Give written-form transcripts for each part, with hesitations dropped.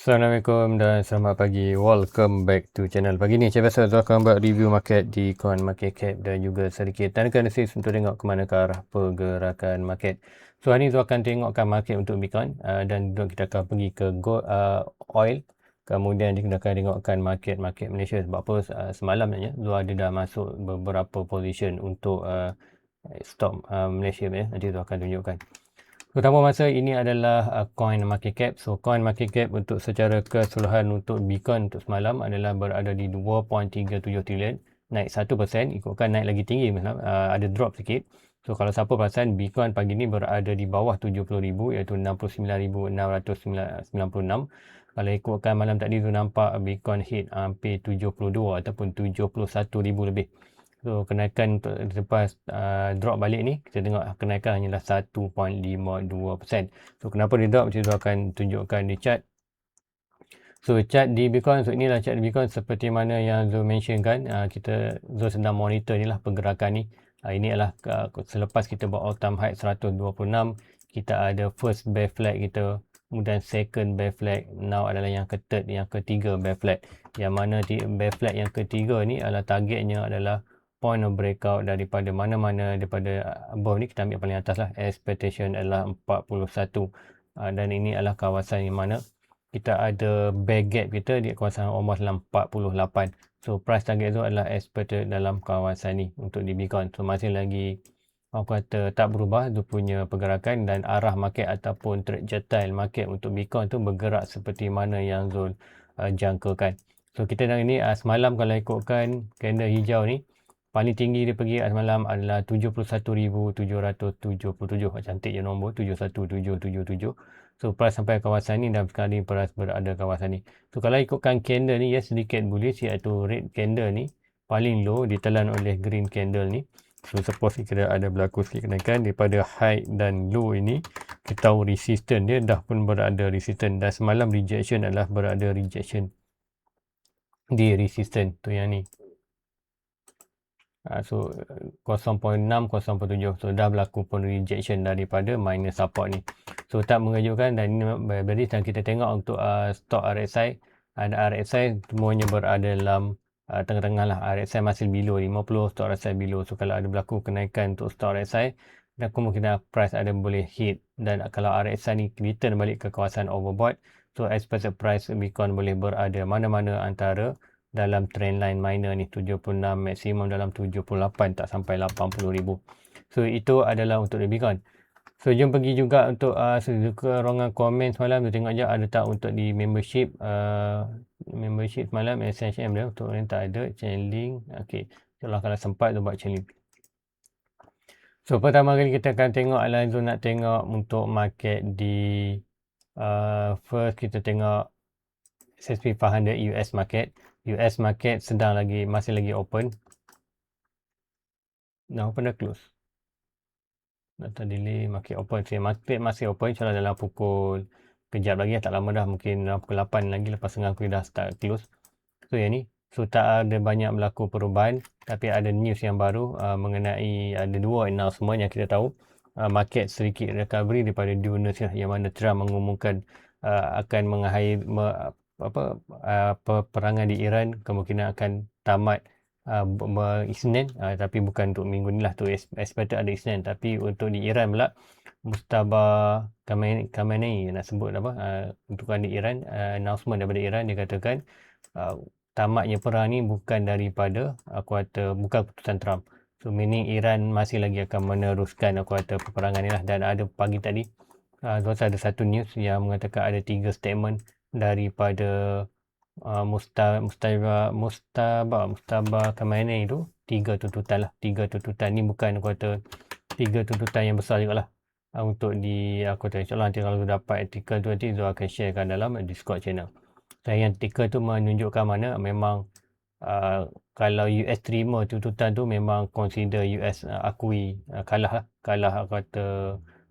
Assalamualaikum dan selamat pagi. Welcome back to channel. Pagi ni macam biasa Zul akan buat review market di coin market cap dan juga sedikit tanda analysis untuk tengok ke mana ke arah pergerakan market. So hari ni Zul akan tengokkan market untuk Bitcoin dan kita akan pergi ke gold, oil. Kemudian kita akan tengokkan market Malaysia. Sebab apa semalam sebenarnya Zul ada dah masuk beberapa position untuk stock Malaysia ya. Nanti Zul akan tunjukkan. Pertama masa ini adalah coin market cap. So coin market cap untuk secara keseluruhan untuk Bitcoin untuk semalam adalah berada di 2.37 trilion, naik 1%, ikutkan naik lagi tinggi ada drop sikit. So kalau siapa perasan Bitcoin pagi ni berada di bawah 70,000 iaitu 69,696. Kalau ikutkan malam tadi tu nampak Bitcoin hit hampir 72 ataupun 71,000 lebih. So kenaikan untuk lepas drop balik ni, kita tengok kenaikan hanyalah 1.52%. So kenapa dia drop, kita akan tunjukkan di chart. So chart di Bitcoin, so inilah chart di Bitcoin seperti mana yang Zul mentionkan. Zul sedang monitor ni lah pergerakan ni. Ini adalah selepas kita buat all time high 126, kita ada first bear flag kita, kemudian second bear flag, now adalah yang ketiga bear flag. Yang mana bear flag yang ketiga ni adalah targetnya adalah point of breakout daripada mana-mana daripada above ni, kita ambil paling atas lah, expectation adalah 41 dan ini adalah kawasan yang mana kita ada bear gap kita di kawasan almost dalam 48. So price target tu adalah expected dalam kawasan ni untuk di Bitcoin. So masih lagi aku kata tak berubah tu punya pergerakan, dan arah market ataupun trajectory market untuk Bitcoin tu bergerak seperti mana yang Zul jangkakan. So kita tengok ni semalam kalau ikutkan candle hijau ni, paling tinggi dia pergi semalam adalah 71,777. Cantik je nombor 71777. So price sampai kawasan ni dan sekarang ni price berada kawasan ni. So kalau ikutkan candle ni, ya sedikit bullish, iaitu red candle ni paling low ditelan oleh green candle ni. So suppose kita ada berlaku sikit kenaikan daripada high dan low ini, kita tahu resistance dia dah pun berada resistance, dan semalam rejection adalah berada rejection di resistance tu yang ni. So 0.6, 0.7, so dah berlaku pun rejection daripada minor support ni. So tak mengejutkan, dan ini bearish. Dan kita tengok untuk stock RSI, ada RSI semuanya berada dalam tengah-tengah lah. RSI masih below 50, stock RSI below. So kalau ada berlaku kenaikan untuk stock RSI, dan kemungkinan price ada boleh hit, dan kalau RSI ni return balik ke kawasan overbought, so expected price Bitcoin boleh berada mana-mana antara dalam trendline minor ni, 76 maksimum dalam 78, tak sampai 80,000. So itu adalah untuk the Bitcoin. So jom pergi juga untuk kerongan komen semalam tu, tengok je ada tak untuk di membership. Membership semalam SHM dia untuk yang tak ada channeling. Okey, insyaAllah kalau sempat tu buat channeling. So pertama kali kita akan tengok adalah nak tengok untuk market di first kita tengok S&P 500 US market. US market masih lagi open. Dah open dah close. Data delay, market open. Market masih open, insyaAllah dalam pukul kejap lagi, tak lama dah, mungkin dalam pukul 8 lagi, lepas tengah aku dah start close. So yang ni, so tak ada banyak berlaku perubahan, tapi ada news yang baru mengenai ada dua announcement yang kita tahu. Market sedikit recovery daripada dua news yang mana Trump mengumumkan akan mengakhiri peperangan di Iran kemungkinan akan tamat Isnin, tapi bukan untuk minggu ni lah, tu expected ada Isnin. Tapi untuk di Iran pula, Mujtaba Khamenei nak sebut apa, untuk di Iran, announcement daripada Iran, dia katakan tamatnya perang ni bukan daripada bukan keputusan Trump. So meaning Iran masih lagi akan meneruskan peperangan ni lah. Dan ada pagi tadi ada satu news yang mengatakan ada 3 statement daripada Mujtaba Khamenei tu, 3 tuntutan lah. 3 tuntutan ni bukan 3 tuntutan yang besar juga lah untuk insyaAllah nanti kalau dapat artikel tu, nanti Zul akan sharekan dalam Discord channel. Dan yang artikel tu menunjukkan mana memang kalau US terima tuntutan tu, memang consider US akui kalah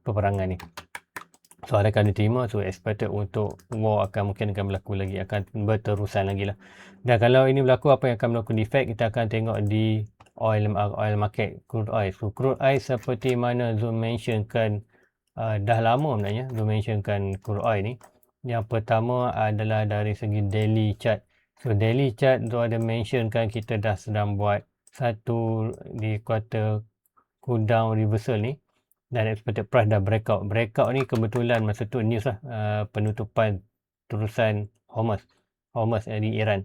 peperangan ni. So adakah diterima, so expected untuk war mungkin akan berlaku lagi, akan berterusan lagi lah. Dan kalau ini berlaku, apa yang akan berlaku di Fed, kita akan tengok di oil market, crude oil. So crude oil seperti mana Zul mentionkan dah lama sebenarnya, Zul mentionkan crude oil ni. Yang pertama adalah dari segi daily chart. So daily chart tu ada mention kan kita dah sedang buat satu di kuartal cool down reversal ni, dan expected price dah breakout. Breakout ni kebetulan masa tu news lah, penutupan terusan Hormuz di Iran.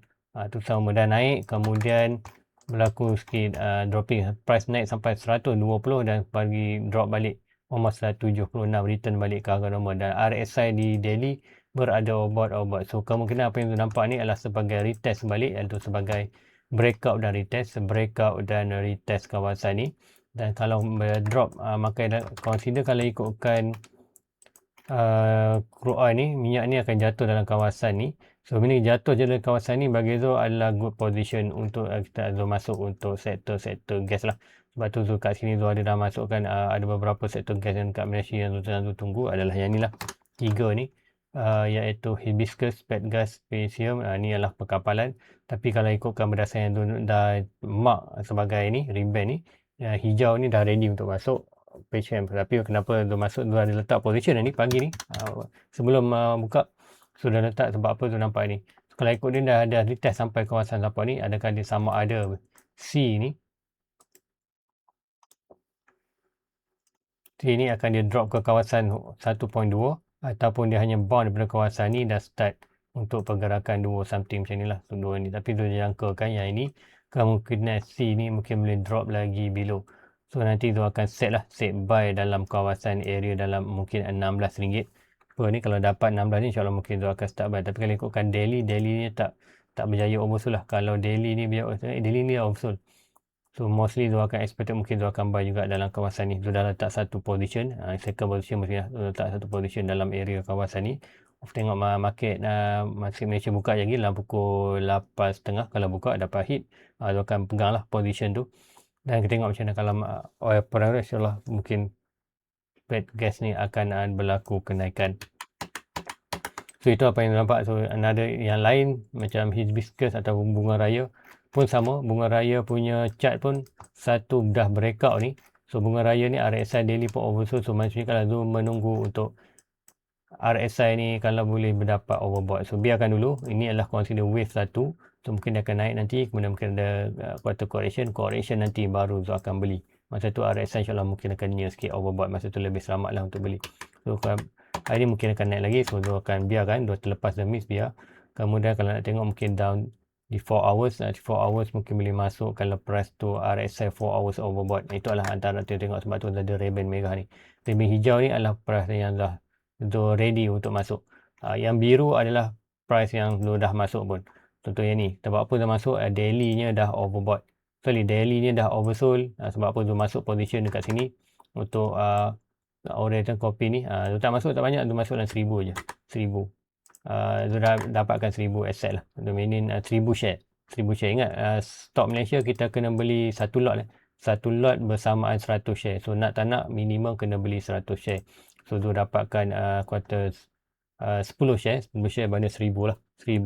Tu sama dah naik, kemudian berlaku sikit dropping, price naik sampai 120 dan bagi drop balik almost 76, return balik ke harga normal, dan RSI di daily berada obat-obat. So kemungkinan apa yang tu nampak ni adalah sebagai retest balik, iaitu sebagai breakout dan retest kawasan ni. Dan kalau drop, maka consider kalau ikutkan crude oil ni, minyak ni akan jatuh dalam kawasan ni. So bila jatuh je dalam kawasan ni, bagi Zul adalah good position untuk kita Zul masuk untuk sektor-sektor gas lah. Sebab tu Zul kat sini Zul ada dah masukkan ada beberapa sektor gas yang kat Malaysia yang Zul tunggu adalah yang ni lah. 3 ni. Iaitu Hibiscus, Petgas, Paysium. Ni adalah perkapalan. Tapi kalau ikutkan berdasarkan yang Zul dah mark sebagai ni, ribbon ni, hijau ni dah ready untuk masuk patient. Tapi kenapa tu masuk tu ada letak position ni pagi ni, sebelum buka sudah letak, sebab apa tu nampak ni. Kalau ikut dia dah ada retest sampai kawasan support ni, adakah dia sama ada C ni akan dia drop ke kawasan 1.2 ataupun dia hanya bound daripada kawasan ni dan start untuk pergerakan 2 something macam ni lah. So 2 ni, tapi tu jangkakan yang ini kemungkinan C ni mungkin boleh drop lagi below. So nanti tu akan set buy dalam kawasan area dalam mungkin RM16. So ni kalau dapat 16 ni insyaAllah mungkin tu akan start buy. Tapi kalau ikutkan daily ni tak berjaya oversold lah. Kalau daily ni oversold. So mostly tu akan expected mungkin tu akan buy juga dalam kawasan ni. Tu dah letak satu position, second position mesti letak satu position dalam area kawasan ni. Tengok market Malaysia buka lagi dalam pukul 8.30, kalau buka dapat hit, tu akan pegang lah position tu. Dan kita tengok macam mana kalau oil price, insyaAllah mungkin gas ni akan berlaku kenaikan. So itu apa yang nampak. So another yang lain macam hibiscus atau bunga raya pun sama. Bunga raya punya chart pun satu dah breakout ni. So bunga raya ni RSI daily pun oversold. So maksudnya kalau Zoom menunggu untuk RSI ni kalau boleh berdapat overbought. So biarkan dulu. Ini adalah consider wave satu. So mungkin dia akan naik nanti, kemudian mungkin ada quarter correction nanti baru Zul akan beli. Masa tu RSI insyaAllah mungkin akan near sikit overbought. Masa tu lebih selamat lah untuk beli. So hari ni mungkin akan naik lagi. So Zul akan biarkan, Zul terlepas the miss biar. Kemudian kalau nak tengok mungkin down di 4 hours. 4 hours mungkin boleh masuk kalau price tu RSI 4 hours overbought. Itu adalah antara kita tengok, sebab tu ada ribbon merah ni. Ribbon hijau ni adalah price yang dah ready untuk masuk. Yang biru adalah price yang dah masuk pun. Contohnya ni, sebab apa dah masuk, daily nya dah overbought. Daily nya dah oversold, sebab apa tu masuk position dekat sini untuk Oriental Copy ni. Tu tak masuk tak banyak, tu masuk dalam 1000 je. 1000. Tu dah dapatkan 1000 asset lah. Tu meaning 1000 share. 1000 share. Ingat, stock Malaysia kita kena beli satu lot. Satu lot bersamaan 100 share. So nak tak nak minimum kena beli 100 share. So tu dapatkan quarter 10 share banding 1000 lah. 1000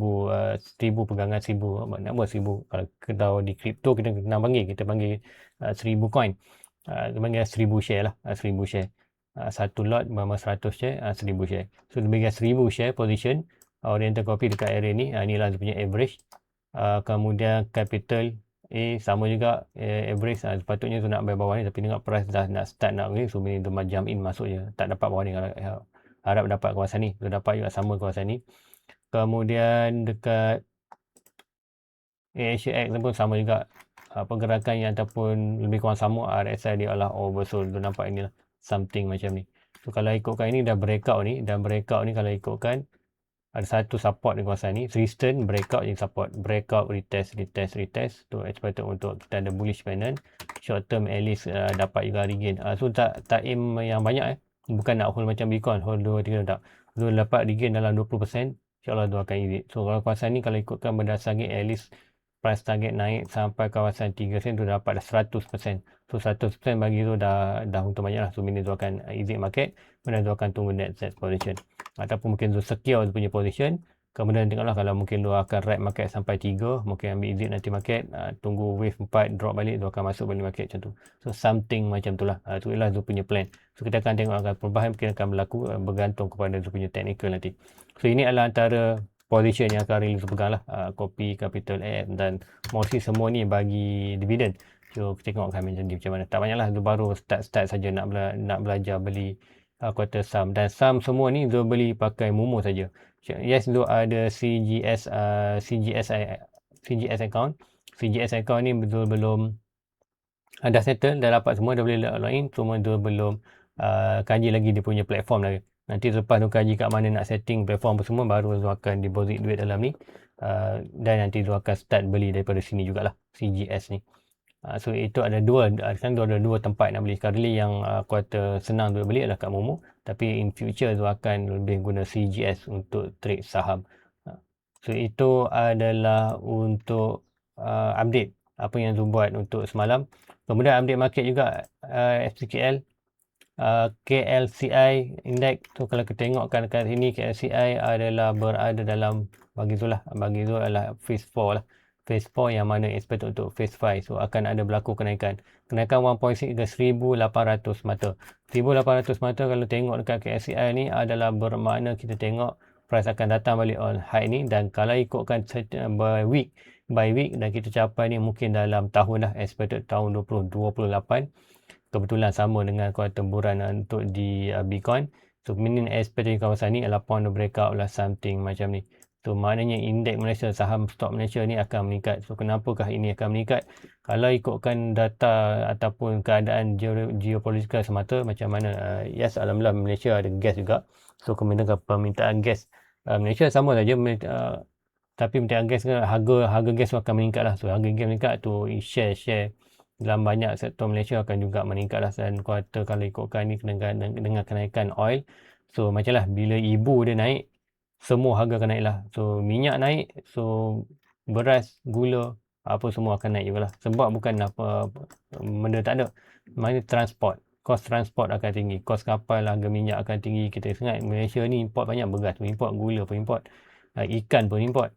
pegangan 1000. Nak buat 1000. Kalau di crypto kita panggil 1000 coin. Kita panggil 1000 share lah. 1000 share. Satu lot berapa 100 share, 1000 share. So dia bagi 1000 share position Oriental Copy dekat area ni. Inilah dia punya average. Kemudian capital sama juga average. Sepatutnya tu nak buy bawah ni, tapi tengok price dah nak start nak ni, so ni tu jump in masuk je, tak dapat bawah ni. Harap dapat kawasan ni, tu dapat juga sama kawasan ni. Kemudian dekat AsiaX pun sama juga, pergerakan yang ataupun lebih kurang sama. RSI dia adalah oversold. Tu nampak inilah something macam ni. So kalau ikutkan ini dah breakout ni, dan breakout ni kalau ikutkan ada satu support di kawasan ni, resistance, breakout yang support, breakout, retest. Tu expected untuk kita ada bullish pennant. Short term at least dapat juga regain. So tak aim yang banyak bukan nak hold macam Bitcoin, hold 2-3 tak. So dapat regain dalam 20%, insyaAllah tu akan exit. So kalau kawasan ni kalau ikutkan berdasarkan at least price target naik sampai kawasan 3 sen tu dapat dah 100%. So 100% bagi tu dah untuk banyak lah. So minit tu akan exit market, kemudian tu akan tunggu net set position. Ataupun mungkin tu secure tu punya position, Kemudian tengoklah kalau mungkin dia akan ride market sampai 3, mungkin ambil exit nanti market, tunggu wave 4 drop balik, dia akan masuk balik market macam tu. So something macam tu lah. Itu ialah dia punya plan. So kita akan tengok akan perubahan mungkin akan berlaku bergantung kepada dia punya technical nanti. So ini adalah antara position yang akan Reliance pegang lah. Kopi, Capital App dan mostly semua ni bagi dividen. So kita tengok kami macam mana. Tak banyak lah, dia baru start saja nak belajar beli quarter sum. Dan sum semua ni dia beli pakai Momo saja. Yes, dia ada CGS account. CGS account ni betul belum dah settle, dah dapat semua, dah boleh login, cuma dia belum kaji lagi dia punya platform lagi. Nanti lepas tu kaji kat mana nak setting platform apa semua, baru dia akan deposit duit dalam ni, dan nanti dia akan start beli daripada sini jugalah, CGS ni. So itu ada dua, kan ada dua tempat nak beli. Currently yang kuota senang dia beli adalah kat Momo, tapi in future dia akan lebih guna CGS untuk trade saham. So itu adalah untuk update apa yang dia buat untuk semalam. Kemudian update market juga, FCKL, KLCI index tu kalau kita tengokkan kat sini, KLCI adalah berada dalam bagi tu adalah phase 4 lah. Phase 4 yang mana expect untuk phase 5. So akan ada berlaku kenaikan 1.6 ke 1,800 mata. 1,800 mata kalau tengok dekat KLCI ni adalah bermakna kita tengok price akan datang balik on high ni, dan kalau ikutkan by week dan kita capai ni mungkin dalam tahun lah, expected tahun 2028. Kebetulan sama dengan kuartal bulan untuk di Bitcoin. So meaning expect di kawasan ni adalah point of breakout lah, something macam ni. So maknanya indeks Malaysia, saham stok Malaysia ni akan meningkat. So kenapakah ini akan meningkat? Kalau ikutkan data ataupun keadaan geopolitikal semata, macam mana, yes, alhamdulillah Malaysia ada gas juga. So kemudian permintaan gas Malaysia sama saja, tapi permintaan gas, harga gas akan meningkat lah. So harga gas meningkat tu, share dalam banyak sektor Malaysia akan juga meningkat lah. Dan kuartal kalau ikutkan ni dengan kenaikan oil, so macam lah bila ibu dia naik, semua harga akan naik lah. So minyak naik, so beras, gula, apa semua akan naik juga lah. Sebab bukan apa benda tak ada, mana transport, kos transport akan tinggi, kos kapal, harga minyak akan tinggi. Kita ingat Malaysia ni import banyak, beras pun import, gula pun import, ikan pun import.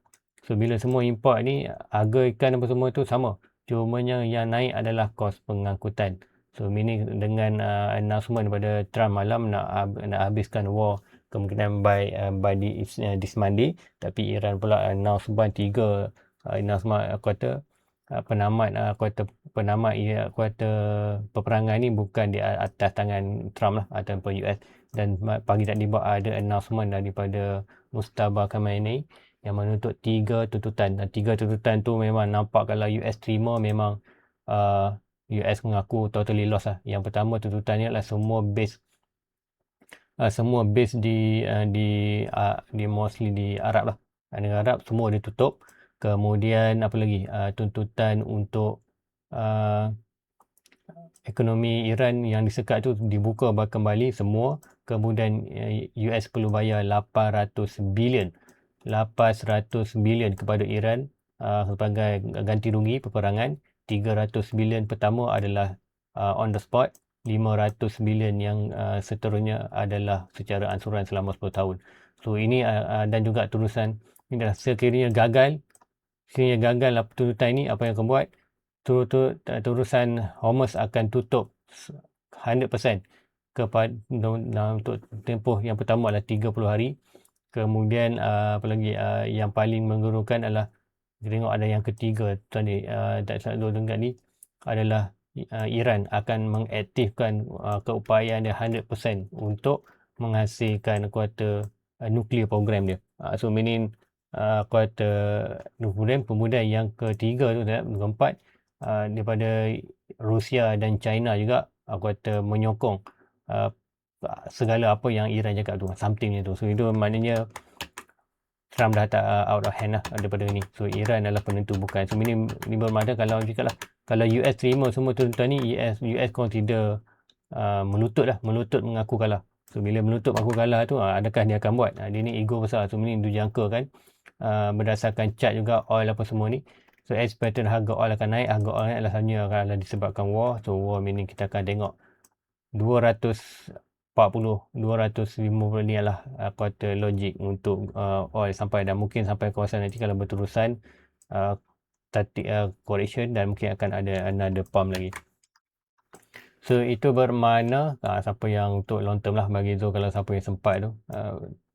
So bila semua import ni, harga ikan apa semua tu sama, cumanya yang naik adalah kos pengangkutan. So meaning dengan announcement daripada Trump malam nak habiskan war kemungkinan by this Monday, tapi Iran pula announcement 3 announcement kuartal peperangan ni bukan di atas tangan Trump lah ataupun US. Dan pagi tadi ada announcement daripada Mujtaba Khamenei yang menuntut 3 tuntutan, dan 3 tuntutan tu memang nampak kalau US terima, memang US mengaku totally lost lah. Yang pertama tuntutannya adalah semua base di mostly di Arab lah, negara Arab semua ditutup. Kemudian apa lagi, tuntutan untuk ekonomi Iran yang disekat tu dibuka kembali semua. Kemudian US perlu bayar 800 bilion kepada Iran sebagai ganti rugi peperangan. 300 bilion pertama adalah on the spot, 500 bilion yang seterusnya adalah secara ansuran selama 10 tahun. So ini dan juga turusan ini adalah sekiranya gagal tuntutan ini, apa yang akan buat, turusan Hormuz akan tutup 100% untuk tempoh yang pertama adalah 30 hari. Kemudian apa lagi, yang paling menggerukan adalah kita tengok ada yang ketiga tadi, tak salah dengar ni adalah Iran akan mengaktifkan keupayaan dia 100% untuk menghasilkan kuartal nuklear program dia. So meaning kuartal kemudian yang ketiga tu, keempat, daripada Rusia dan China juga kuartal menyokong segala apa yang Iran cakap tu, something macam tu. So itu maknanya Trump dah tak out of hand lah daripada ni. So Iran adalah penentu, bukan. So ini bermakna kalau cakap lah, kalau US terima semua tuntutan ni, US consider melutut mengaku kalah. So bila melutut mengaku kalah tu, adakah dia akan buat? Dia ni ego besar. So ini dia jangka kan, berdasarkan chart juga oil apa semua ni. So expected harga oil akan naik. Harga oil naik adalah hanya disebabkan war. So war meaning kita akan tengok 200 250 ni adalah quarter logic untuk oil sampai, dan mungkin sampai kawasan nanti kalau berterusan correction, dan mungkin akan ada another pump lagi. So itu bermakna siapa yang untuk long term lah bagi Zul, kalau siapa yang sempat tu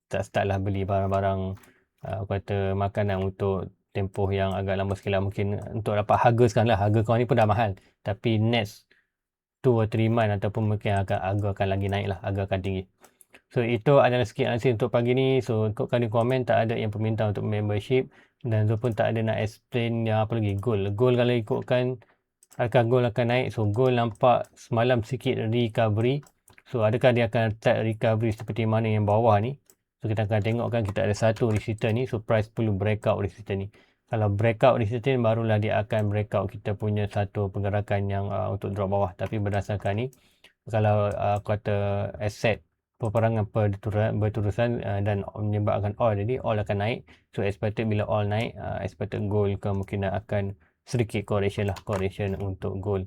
start lah beli barang-barang kata makanan untuk tempoh yang agak lama sikit lah, mungkin untuk dapat harga sekarang lah. Harga kawan ni pun dah mahal, tapi next 2 or 3 month ataupun mungkin harga akan lagi naik lah, harga akan tinggi. So itu adalah sikit analisis untuk pagi ni. So ikutkan di komen, tak ada yang permintaan untuk membership, dan Zul pun tak ada nak explain yang apa lagi. Gold kalau ikutkan harga gold akan naik. So gold nampak semalam sikit recovery. So adakah dia akan start recovery seperti mana yang bawah ni? So kita akan tengok kan, kita ada satu resistance ni. So price perlu breakout resistance ni. Kalau breakout resistance, barulah dia akan breakout kita punya satu pergerakan yang untuk drop bawah. Tapi berdasarkan ni, kalau kata aset peperangan berterusan dan menyebabkan oil, jadi oil akan naik. So expected bila oil naik, expected gold kemungkinan akan sedikit correction untuk gold.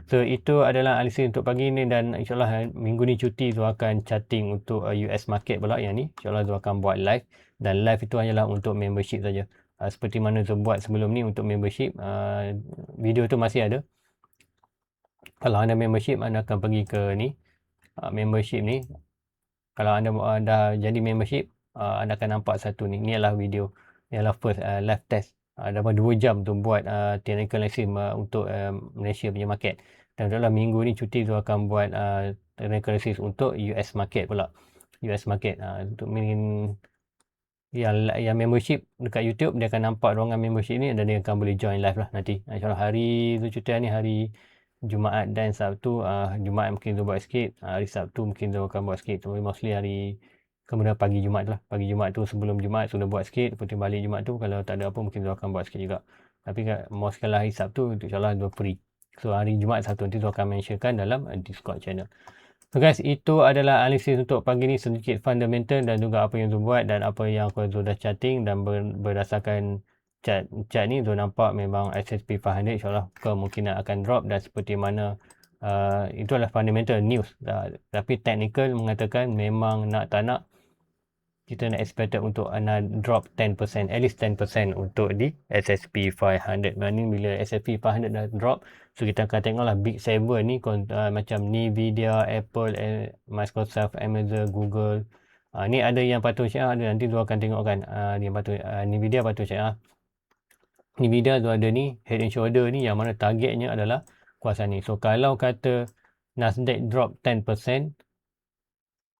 So itu adalah analisis untuk pagi ni, dan insyaAllah minggu ni cuti tu akan chatting untuk US market pula yang ni. InsyaAllah tu akan buat live, dan live itu hanyalah untuk membership saja. Seperti mana tu buat sebelum ni untuk membership, video tu masih ada. Kalau anda membership, anda akan pergi ke ni, membership ni. Kalau anda dah jadi membership, anda akan nampak satu ni. Ni adalah video, ni adalah first live test. Dapat 2 jam tu buat technical analysis untuk Malaysia punya market. Dan dalam minggu ni cuti tu akan buat technical analysis untuk US market pula. US market untuk yang membership dekat YouTube, dia akan nampak ruangan membership ni, dan dia akan boleh join live lah nanti. InsyaAllah hari tu cuti ni hari Jumaat dan Sabtu. Jumaat mungkin tu buat sikit, hari Sabtu mungkin tu akan buat sikit. Tapi mostly hari kemudian pagi Jumaat lah. Pagi Jumaat tu sebelum Jumaat sudah buat sikit, lepas tu balik Jumaat tu kalau tak ada apa mungkin tu akan buat sikit juga. Tapi most kalau hari Sabtu insyaAllah tu free. So hari Jumaat Sabtu nanti tu akan mentionkan dalam Discord channel. So guys, itu adalah analisis untuk pagi ni, sedikit fundamental dan juga apa yang tu buat dan apa yang aku dah chatting, dan berdasarkan chat ni tu nampak memang S&P 500 insyaAllah kemungkinan akan drop, dan seperti mana itu adalah fundamental news. Tapi technical mengatakan memang nak tak nak kita nak expected untuk drop 10%, at least 10% untuk di S&P 500. Maksudnya bila S&P 500 dah drop, so kita akan tengoklah Big 7 ni macam Nvidia, Apple, Microsoft, Amazon, Google. Ni ada yang patut syariah, ada nanti tu akan tengok kan. Dia patut Nvidia patut syariah. Nvidia tu ada ni head and shoulder ni, yang mana targetnya adalah kuasa ni. So kalau kata Nasdaq drop 10%,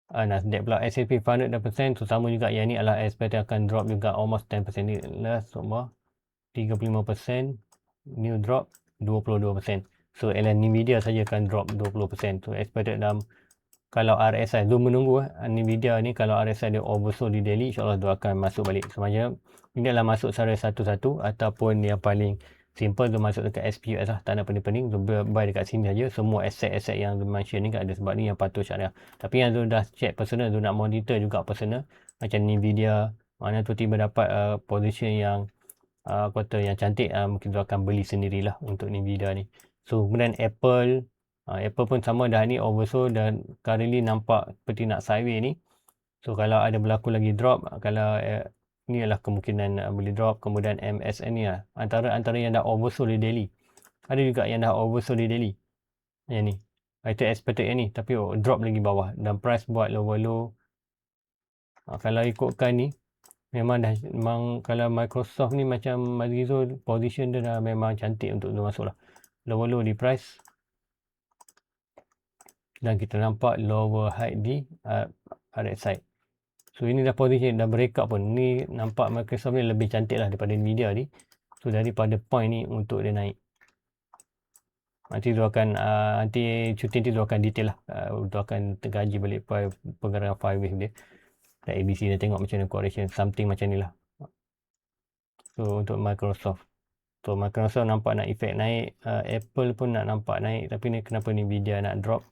Nasdaq pula S&P 500 so sama juga, yang ni adalah expected akan drop juga almost 10%. Ni last semua 35%, new drop 22%. So Nvidia saja akan drop 20%. So expected dalam, kalau RSI tu menunggu Nvidia ni, kalau RSI dia oversold di daily, insyaAllah tu akan masuk balik. Semacam ini adalah masuk secara satu-satu, ataupun yang paling simple tu masuk dekat SPUS lah, tak nak pening-pening tu buy dekat sini saja. Semua aset-aset yang mention ni ada, sebab ni yang patut syariah. Tapi yang tu dah check personal, tu nak monitor juga personal, macam Nvidia, mana tu tiba dapat position yang kata yang cantik, mungkin tu akan beli sendirilah untuk Nvidia ni. So kemudian Apple pun sama, dah ni oversold dan currently nampak seperti nak sideways ni. So kalau ada berlaku lagi drop, kalau ni adalah kemungkinan boleh drop. Kemudian MSN ni lah, antara yang dah oversold di daily. Ada juga yang dah oversold di daily, yang ni itu expected yang ni, tapi drop lagi bawah, dan price buat lower low. Kalau ikutkan ni memang kalau Microsoft ni macam Mazizul, position dia dah memang cantik untuk dia masuk lah. Lower low di price, dan kita nampak lower high di right side. So ini dah position, dah breakout pun. Ni nampak Microsoft ni lebih cantik lah daripada Nvidia ni. So daripada point ni untuk dia naik. Nanti tu akan nanti cuti nanti tu akan detail lah. Tu akan tergaji balik pergerakan 5 wave dia. Dan ABC dia tengok macam mana correction, something macam ni lah. So untuk Microsoft. So Microsoft nampak nak efek naik, Apple pun nak nampak naik, tapi ni kenapa Nvidia nak drop.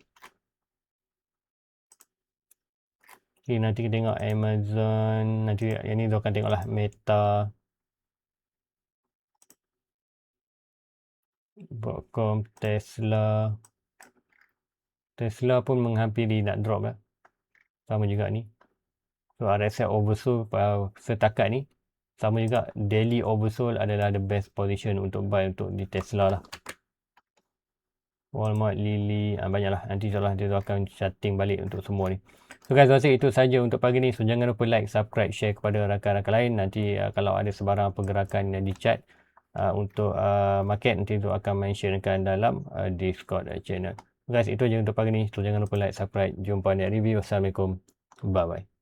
Okay, nanti kita tengok Amazon, nanti yang ni tu akan tengok lah Meta, Broadcom, Tesla pun menghampiri nak drop lah. sama juga ni. So RSI oversold setakat ni sama juga. Daily oversold adalah the best position untuk buy untuk di Tesla lah. Walmart, Lily, banyaklah. Nanti insyaAllah dia akan charting balik untuk semua ni. So guys, rasa itu saja untuk pagi ni. So jangan lupa like, subscribe, share kepada rakan-rakan lain. Nanti kalau ada sebarang pergerakan yang di chart untuk market, nanti tu akan mentionkan dalam Discord channel. So guys, itu je untuk pagi ni. So jangan lupa like, subscribe. Jumpa di review. Assalamualaikum. Bye bye.